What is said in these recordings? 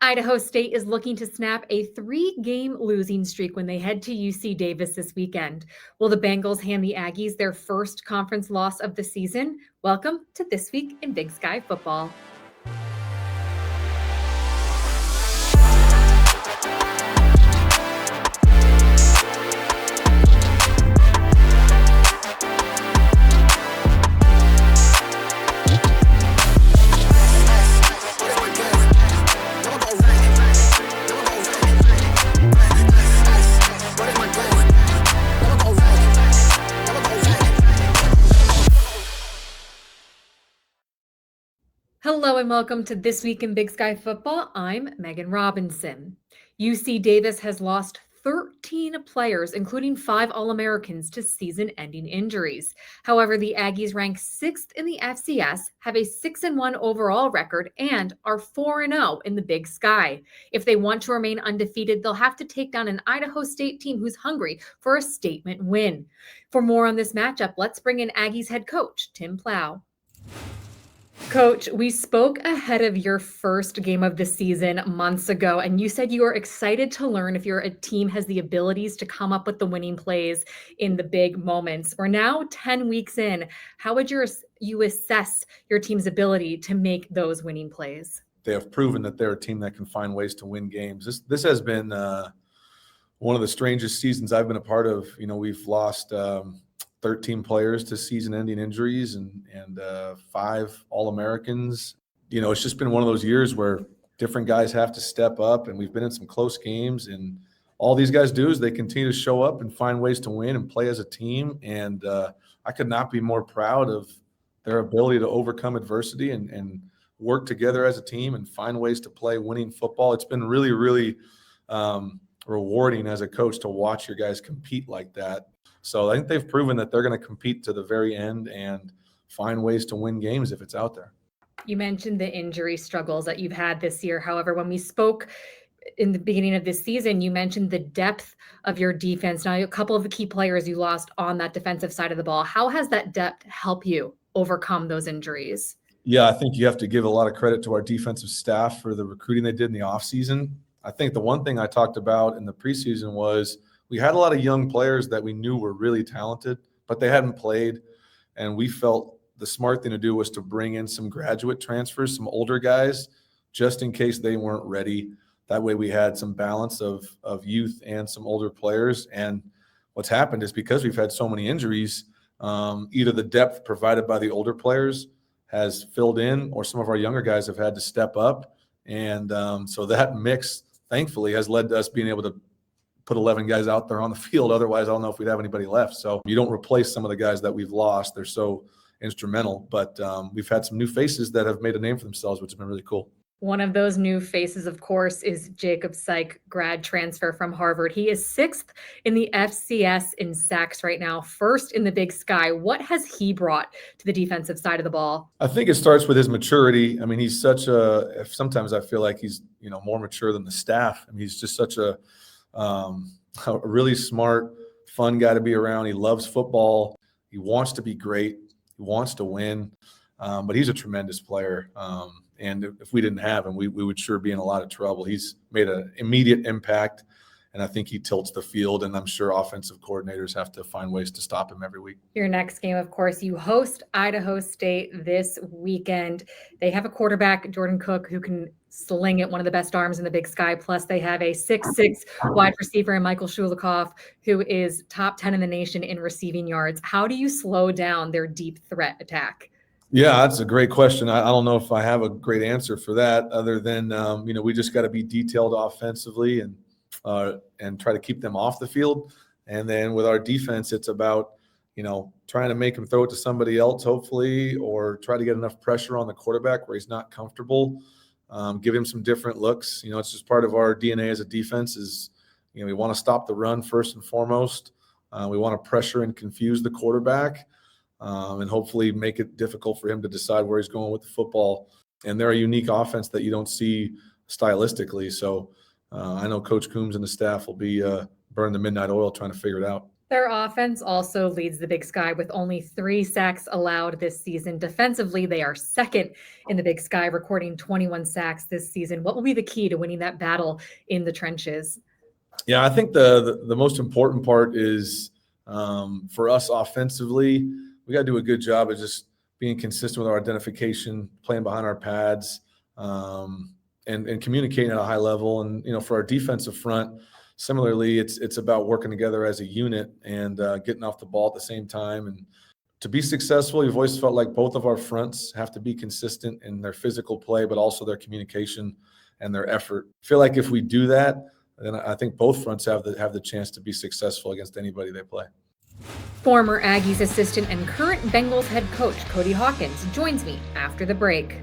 Idaho State is looking to snap a 3-game losing streak when they head to UC Davis this weekend. Will the Bengals hand the Aggies their first conference loss of the season? Welcome to This Week in Big Sky Football. Hello and welcome to This Week in Big Sky Football. I'm Megan Robinson. UC Davis has lost 13 players, including 5 All-Americans, to season-ending injuries. However, the Aggies rank 6th in the FCS, have a 6-1 overall record, and are 4-0 in the Big Sky. If they want to remain undefeated, they'll have to take down an Idaho State team who's hungry for a statement win. For more on this matchup, let's bring in Aggies head coach Tim Plough. Coach, we spoke ahead of your first game of the season months ago, and you said you are excited to learn if your team has the abilities to come up with the winning plays in the big moments. We're now 10 weeks in. How would you assess your team's ability to make those winning plays? They have proven that they're a team that can find ways to win games. This has been one of the strangest seasons I've been a part of. You know, we've lost 13 players to season-ending injuries and 5 All-Americans. You know, it's just been one of those years where different guys have to step up, and we've been in some close games. And all these guys do is they continue to show up and find ways to win and play as a team. And I could not be more proud of their ability to overcome adversity and work together as a team and find ways to play winning football. It's been really, really rewarding as a coach to watch your guys compete like that. So I think they've proven that they're going to compete to the very end and find ways to win games if it's out there. You mentioned the injury struggles that you've had this year. However, when we spoke in the beginning of this season, you mentioned the depth of your defense. Now, a couple of the key players you lost on that defensive side of the ball. How has that depth helped you overcome those injuries? Yeah, I think you have to give a lot of credit to our defensive staff for the recruiting they did in the offseason. I think the one thing I talked about in the preseason was we had a lot of young players that we knew were really talented, but they hadn't played. And we felt the smart thing to do was to bring in some graduate transfers, some older guys, just in case they weren't ready. That way we had some balance of youth and some older players. And what's happened is because we've had so many injuries, either the depth provided by the older players has filled in, or some of our younger guys have had to step up. And so that mix, thankfully, has led to us being able to put 11 guys out there on the field. Otherwise, I don't know if we'd have anybody left. So you don't replace some of the guys that we've lost. They're so instrumental. But we've had some new faces that have made a name for themselves, which has been really cool. One of those new faces, of course, is Jacob Syke, grad transfer from Harvard. He is 6th in the FCS in sacks right now, 1st in the Big Sky. What has he brought to the defensive side of the ball? I think it starts with his maturity. I mean, he's sometimes I feel like he's, more mature than the staff. I mean, he's just such a really smart, fun guy to be around. He loves football. He wants to be great. He wants to win. But he's a tremendous player. And if we didn't have him, we would sure be in a lot of trouble. He's made an immediate impact, and I think he tilts the field, and I'm sure offensive coordinators have to find ways to stop him every week. Your next game, of course, you host Idaho State this weekend. They have a quarterback, Jordan Cook, who can sling it, one of the best arms in the Big Sky. Plus, they have a 6'6" wide receiver in Michael Shulikov, who is top 10 in the nation in receiving yards. How do you slow down their deep threat attack? Yeah, that's a great question. I don't know if I have a great answer for that other than, we just got to be detailed offensively and try to keep them off the field. And then with our defense, it's about, trying to make him throw it to somebody else, hopefully, or try to get enough pressure on the quarterback where he's not comfortable. Give him some different looks. It's just part of our DNA as a defense is, we want to stop the run first and foremost. We want to pressure and confuse the quarterback. And hopefully make it difficult for him to decide where he's going with the football. And they're a unique offense that you don't see stylistically. So I know Coach Coombs and the staff will be burning the midnight oil trying to figure it out. Their offense also leads the Big Sky with only 3 sacks allowed this season. Defensively, they are second in the Big Sky, recording 21 sacks this season. What will be the key to winning that battle in the trenches? Yeah, I think the most important part is for us offensively, we got to do a good job of just being consistent with our identification, playing behind our pads, and communicating at a high level. And for our defensive front, similarly, it's about working together as a unit and getting off the ball at the same time. And to be successful, we've always felt like both of our fronts have to be consistent in their physical play, but also their communication and their effort. I feel like if we do that, then I think both fronts have the chance to be successful against anybody they play. Former Aggies assistant and current Bengals head coach Cody Hawkins joins me after the break.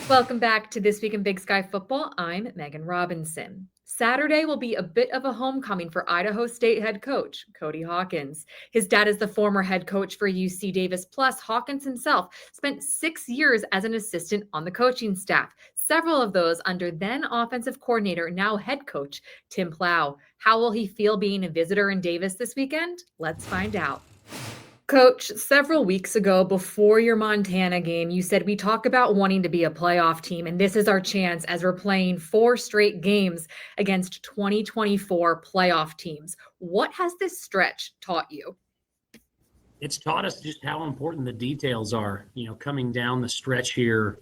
Welcome back to This Week in Big Sky Football. I'm Megan Robinson. Saturday will be a bit of a homecoming for Idaho State head coach Cody Hawkins. His dad is the former head coach for UC Davis. Plus, Hawkins himself spent 6 years as an assistant on the coaching staff, several of those under then offensive coordinator, now head coach Tim Plough. How will he feel being a visitor in Davis this weekend? Let's find out. Coach, several weeks ago before your Montana game, you said we talk about wanting to be a playoff team, and this is our chance as we're playing 4 straight games against 2024 playoff teams. What has this stretch taught you? It's taught us just how important the details are. Coming down the stretch here,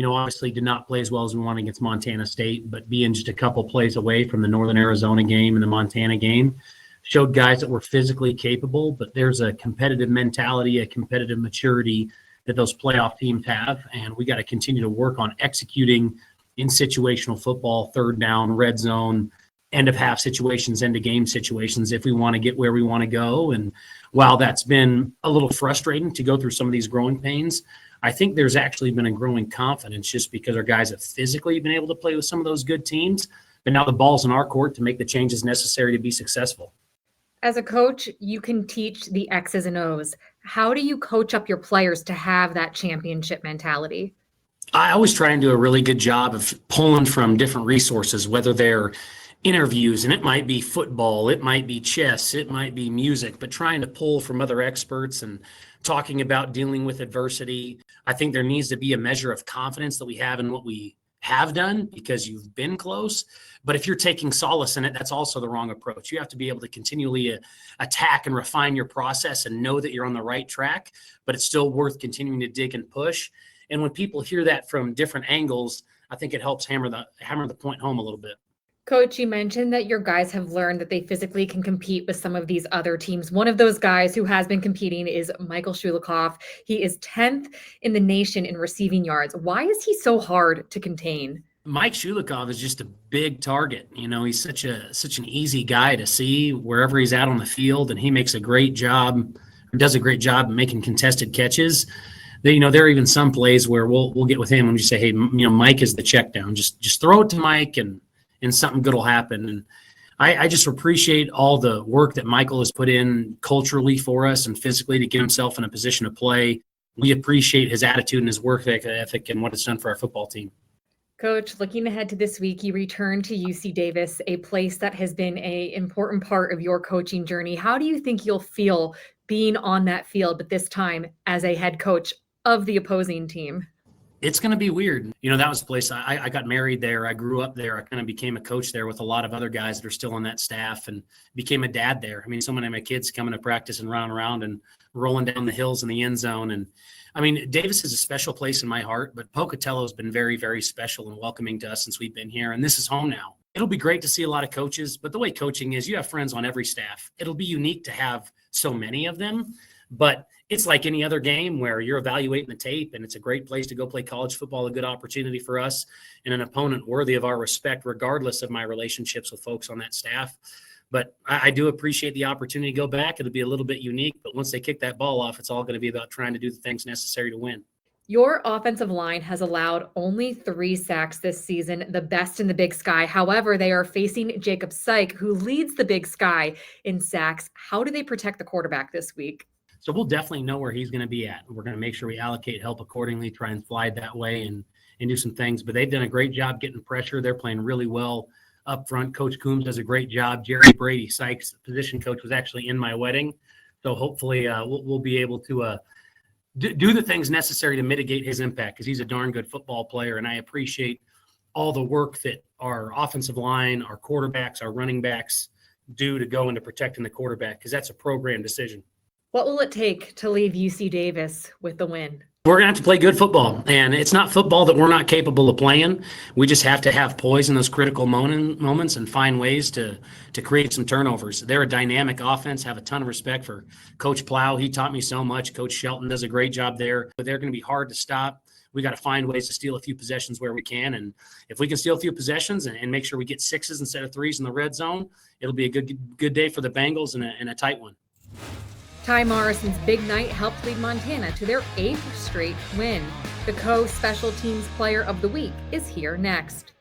obviously did not play as well as we wanted against Montana State, but being just a couple plays away from the Northern Arizona game and the Montana game showed guys that were physically capable, but there's a competitive mentality, a competitive maturity that those playoff teams have, and we got to continue to work on executing in situational football, third down, red zone, end of half situations, end of game situations if we want to get where we want to go. And while that's been a little frustrating to go through some of these growing pains, I think there's actually been a growing confidence just because our guys have physically been able to play with some of those good teams, but now the ball's in our court to make the changes necessary to be successful. As a coach, you can teach the X's and O's. How do you coach up your players to have that championship mentality? I always try and do a really good job of pulling from different resources, whether they're interviews, and it might be football, it might be chess, it might be music, but trying to pull from other experts and talking about dealing with adversity. I think there needs to be a measure of confidence that we have in what we have done because you've been close. But if you're taking solace in it, that's also the wrong approach. You have to be able to continually attack and refine your process and know that you're on the right track, but it's still worth continuing to dig and push. And when people hear that from different angles, I think it helps hammer the point home a little bit. Coach, you mentioned that your guys have learned that they physically can compete with some of these other teams. One of those guys who has been competing is Michael Shulikov. He is 10th in the nation in receiving yards. Why is he so hard to contain? Mike Shulikov is just a big target. He's such an easy guy to see wherever he's at on the field, and he makes a great job, or does a great job making contested catches. There are even some plays where we'll get with him and just say, hey, Mike is the check down. Just throw it to Mike and something good will happen. And I just appreciate all the work that Michael has put in culturally for us and physically to get himself in a position to play. We appreciate his attitude and his work ethic and what it's done for our football team. Coach, looking ahead to this week, you return to UC Davis, a place that has been an important part of your coaching journey. How do you think you'll feel being on that field, but this time as a head coach of the opposing team? It's going to be weird. That was the place I got married there. I grew up there. I kind of became a coach there with a lot of other guys that are still on that staff and became a dad there. So many of my kids coming to practice and running around and rolling down the hills in the end zone. And Davis is a special place in my heart, but Pocatello has been very, very special and welcoming to us since we've been here. And this is home now. It'll be great to see a lot of coaches, but the way coaching is, you have friends on every staff. It'll be unique to have so many of them, but it's like any other game where you're evaluating the tape, and it's a great place to go play college football, a good opportunity for us and an opponent worthy of our respect, regardless of my relationships with folks on that staff. But I do appreciate the opportunity to go back. It'll be a little bit unique, but once they kick that ball off, it's all going to be about trying to do the things necessary to win. Your offensive line has allowed only 3 sacks this season, the best in the Big Sky. However, they are facing Jacob Syke, who leads the Big Sky in sacks. How do they protect the quarterback this week? So we'll definitely know where he's going to be at. We're going to make sure we allocate help accordingly, try and slide that way and and do some things. But they've done a great job getting pressure. They're playing really well up front. Coach Coombs does a great job. Jerry Brady, Sykes, position coach, was actually in my wedding. So hopefully we'll be able to do the things necessary to mitigate his impact, because he's a darn good football player. And I appreciate all the work that our offensive line, our quarterbacks, our running backs do to go into protecting the quarterback, because that's a program decision. What will it take to leave UC Davis with the win? We're going to have to play good football, and it's not football that we're not capable of playing. We just have to have poise in those critical moments and find ways to create some turnovers. They're a dynamic offense, have a ton of respect for Coach Plow. He taught me so much. Coach Shelton does a great job there, but they're going to be hard to stop. We got to find ways to steal a few possessions where we can, and if we can steal a few possessions and make sure we get 6s instead of 3s in the red zone, it'll be a good day for the Bengals and a tight one. Ty Morrison's big night helped lead Montana to their 8th straight win. The Co-Special Teams Player of the Week is here next.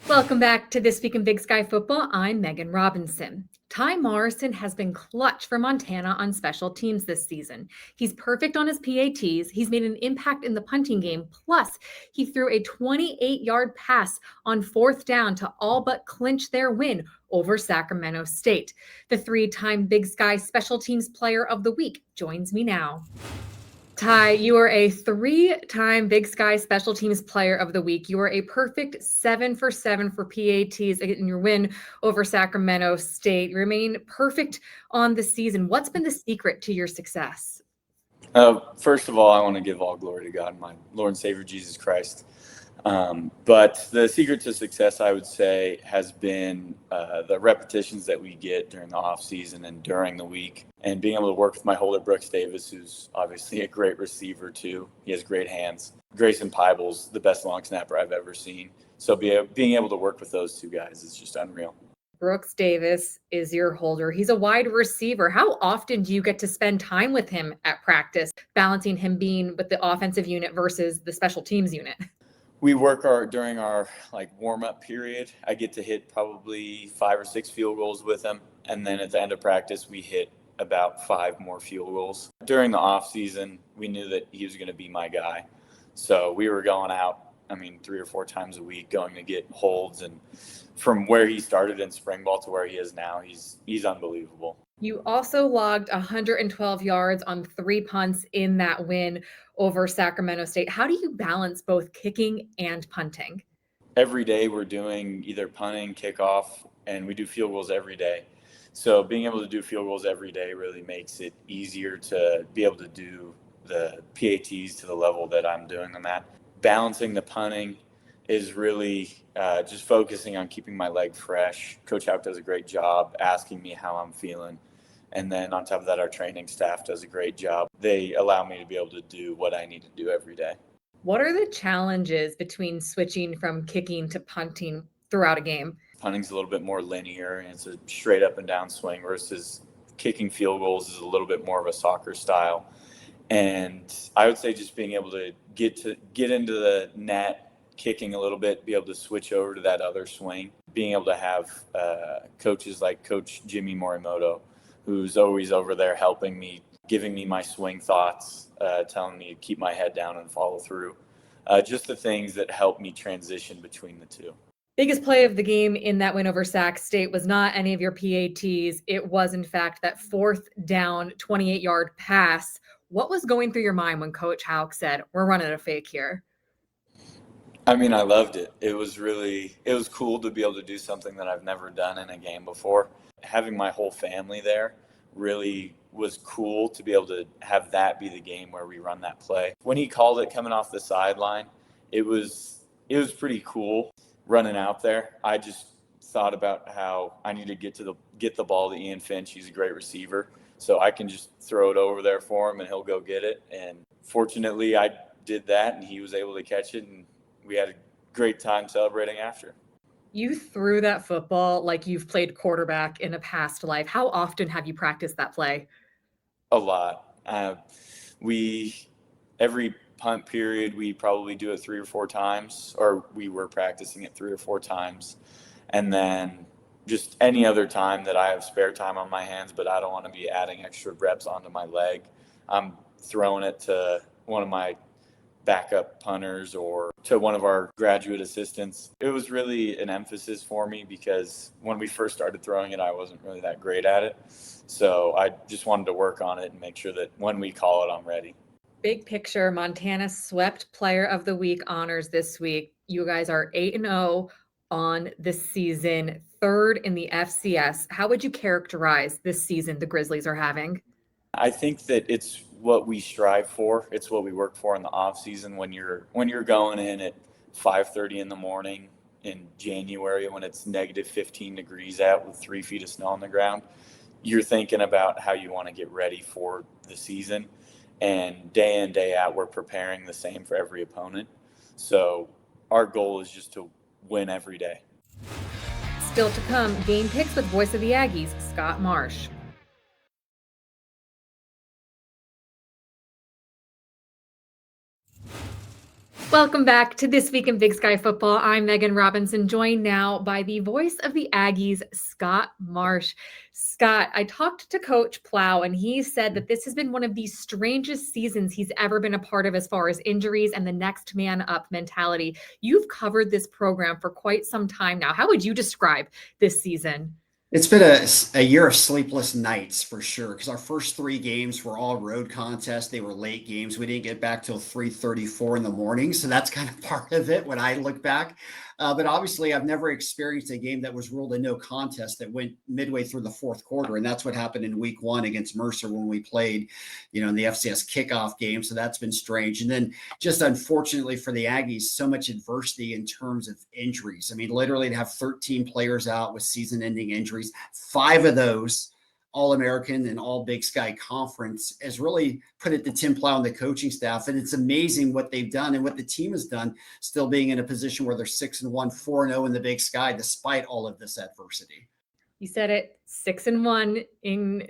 Welcome back to This Week in Big Sky Football. I'm Megan Robinson. Ty Morrison has been clutch for Montana on special teams this season. He's perfect on his PATs. He's made an impact in the punting game. Plus, he threw a 28-yard pass on 4th down to all but clinch their win over Sacramento State. The 3-time Big Sky Special Teams Player of the Week joins me now. Ty, you are a 3-time Big Sky Special Teams Player of the Week. You are a perfect 7 for 7 for PATs in your win over Sacramento State. You remain perfect on the season. What's been the secret to your success? First of all, I want to give all glory to God, my Lord and Savior, Jesus Christ. But the secret to success, I would say, has been the repetitions that we get during the off season and during the week, and being able to work with my holder, Brooks Davis, who's obviously a great receiver too. He has great hands. Grayson Peebles, the best long snapper I've ever seen. So being able to work with those two guys is just unreal. Brooks Davis is your holder. He's a wide receiver. How often do you get to spend time with him at practice, balancing him being with the offensive unit versus the special teams unit? We work during our warm-up period. I get to hit probably 5 or 6 field goals with him. And then at the end of practice, we hit about 5 more field goals. During the off season, we knew that he was going to be my guy. So we were going out, 3 or 4 times a week, going to get holds. And from where he started in spring ball to where he is now, he's unbelievable. You also logged 112 yards on 3 punts in that win over Sacramento State. How do you balance both kicking and punting? Every day we're doing either punting, kickoff, and we do field goals every day. So being able to do field goals every day really makes it easier to be able to do the PATs to the level that I'm doing them at. Balancing the punting is really just focusing on keeping my leg fresh. Coach Houck does a great job asking me how I'm feeling. And then on top of that, our training staff does a great job. They allow me to be able to do what I need to do every day. What are the challenges between switching from kicking to punting throughout a game? Punting's a little bit more linear, and it's a straight up and down swing, versus kicking field goals is a little bit more of a soccer style. And I would say just being able to get into the net, kicking a little bit, be able to switch over to that other swing, being able to have coaches like Coach Jimmy Morimoto, who's always over there helping me, giving me my swing thoughts, telling me to keep my head down and follow through. Just the things that help me transition between the two. Biggest play of the game in that win over Sac State was not any of your PATs. It was, in fact, that 4th down, 28-yard pass. What was going through your mind when Coach Houck said, "We're running a fake here"? I loved it. It was cool to be able to do something that I've never done in a game before. Having my whole family there really was cool to be able to have that be the game where we run that play. When he called it coming off the sideline, it was pretty cool running out there. I just thought about how I need to get the ball to Ian Finch. He's a great receiver, so I can just throw it over there for him and he'll go get it. And fortunately, I did that and he was able to catch it, and we had a great time celebrating after. You threw that football like you've played quarterback in a past life. How often have you practiced that play? A lot. Every punt period, we probably do it 3 or 4 times, or we were practicing it 3 or 4 times. And then just any other time that I have spare time on my hands, but I don't want to be adding extra reps onto my leg, I'm throwing it to one of my backup punters or to one of our graduate assistants. It was really an emphasis for me because when we first started throwing it, I wasn't really that great at it. So I just wanted to work on it and make sure that when we call it, I'm ready. Big picture, Montana swept Player of the Week honors this week. You guys are 8-0 on the season, third in the FCS. How would you characterize this season the Grizzlies are having? I think that it's what we strive for. It's what we work for in the off season. When you're going in at 5:30 in the morning in January when it's negative 15 degrees out with 3 feet of snow on the ground, you're thinking about how you want to get ready for the season. And day in, day out, we're preparing the same for every opponent. So our goal is just to win every day. Still to come, game picks with voice of the Aggies, Scott Marsh. Welcome back to This Week in Big Sky Football. I'm Megan Robinson, joined now by the voice of the Aggies, Scott Marsh. Scott, I talked to Coach Plow, and he said that this has been one of the strangest seasons he's ever been a part of as far as injuries and the next man up mentality. You've covered this program for quite some time now. How would you describe this season? It's been a year of sleepless nights for sure, because our first 3 games were all road contests. They were late games. We didn't get back till 3:34 in the morning. So that's kind of part of it when I look back. But obviously, I've never experienced a game that was ruled a no contest that went midway through the fourth quarter. And that's what happened in week 1 against Mercer when we played, in the FCS kickoff game. So that's been strange. And then just unfortunately for the Aggies, so much adversity in terms of injuries. I mean, literally to have 13 players out with season-ending injuries, 5 of those All-American and all Big Sky Conference, has really put it to Tim Plow and the coaching staff. And it's amazing what they've done and what the team has done, still being in a position where they're 6-1, 4-0 in the Big Sky, despite all of this adversity. You said it, 6-1 in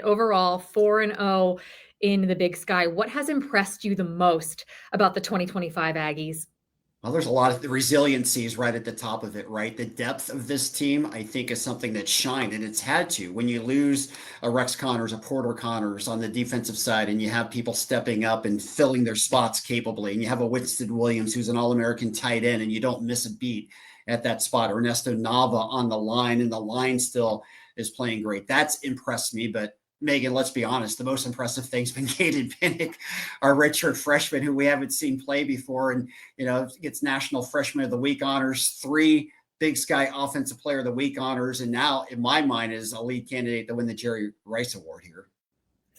overall, 4-0 in the Big Sky. What has impressed you the most about the 2025 Aggies? Well, there's a lot of the resiliency is right at the top of it, right? The depth of this team, I think, is something that shined, and it's had to. When you lose a Rex Connors, a Porter Connors on the defensive side, and you have people stepping up and filling their spots capably, and you have a Winston Williams who's an All-American tight end, and you don't miss a beat at that spot. Ernesto Nava on the line, and the line still is playing great. That's impressed me, but Megan, let's be honest, the most impressive thing's been Caden Pinnock, our redshirt freshman who we haven't seen play before, and gets National Freshman of the Week honors, 3 Big Sky Offensive Player of the Week honors, and now in my mind is a lead candidate to win the Jerry Rice Award here.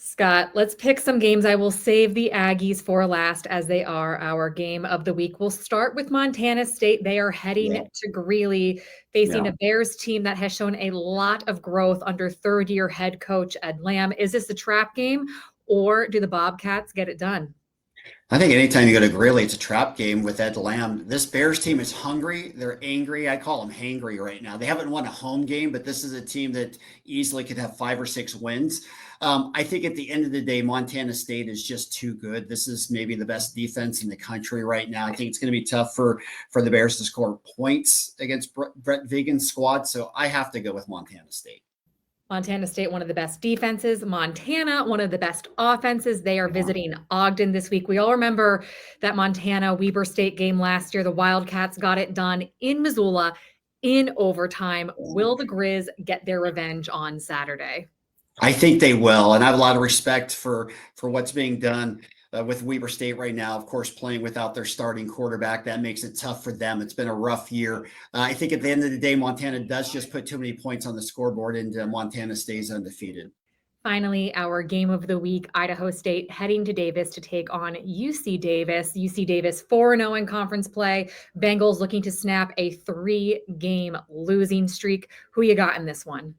Scott, let's pick some games. I will save the Aggies for last, as they are our game of the week. We'll start with Montana State. They are heading to Greeley, facing a Bears team that has shown a lot of growth under third-year head coach Ed Lamb. Is this a trap game, or do the Bobcats get it done? I think anytime you go to Greeley, it's a trap game with Ed Lamb. This Bears team is hungry. They're angry. I call them hangry right now. They haven't won a home game, but this is a team that easily could have 5 or 6 wins. I think at the end of the day, Montana State is just too good. This is maybe the best defense in the country right now. I think it's going to be tough for the Bears to score points against Brett Vigen's squad. So I have to go with Montana State. Montana State, one of the best defenses. Montana, one of the best offenses. They are visiting Ogden this week. We all remember that Montana Weber State game last year. The Wildcats got it done in Missoula in overtime. Will the Grizz get their revenge on Saturday? I think they will. And I have a lot of respect for what's being done with Weber State right now, of course, playing without their starting quarterback. That makes it tough for them. It's been a rough year. I think at the end of the day, Montana does just put too many points on the scoreboard, and Montana stays undefeated. Finally, our game of the week, Idaho State heading to Davis to take on UC Davis. UC Davis 4-0 in conference play. Bengals looking to snap a 3-game losing streak. Who you got in this one?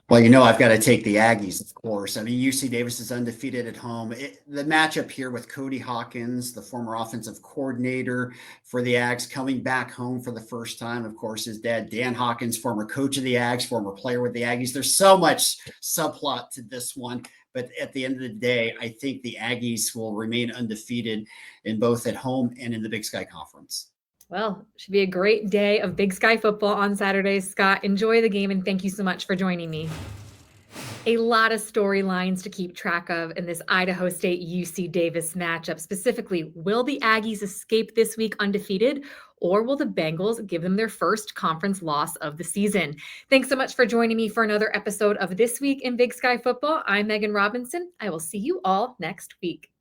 Well, I've got to take the Aggies, of course. I mean, UC Davis is undefeated at home. The matchup here with Cody Hawkins, the former offensive coordinator for the Ags, coming back home for the first time. Of course, his dad, Dan Hawkins, former coach of the Ags, former player with the Aggies. There's so much subplot to this one. But at the end of the day, I think the Aggies will remain undefeated in both at home and in the Big Sky Conference. Well, should be a great day of Big Sky football on Saturday. Scott, enjoy the game, and thank you so much for joining me. A lot of storylines to keep track of in this Idaho State UC Davis matchup. Specifically, will the Aggies escape this week undefeated, or will the Bengals give them their first conference loss of the season? Thanks so much for joining me for another episode of This Week in Big Sky Football. I'm Megan Robinson. I will see you all next week.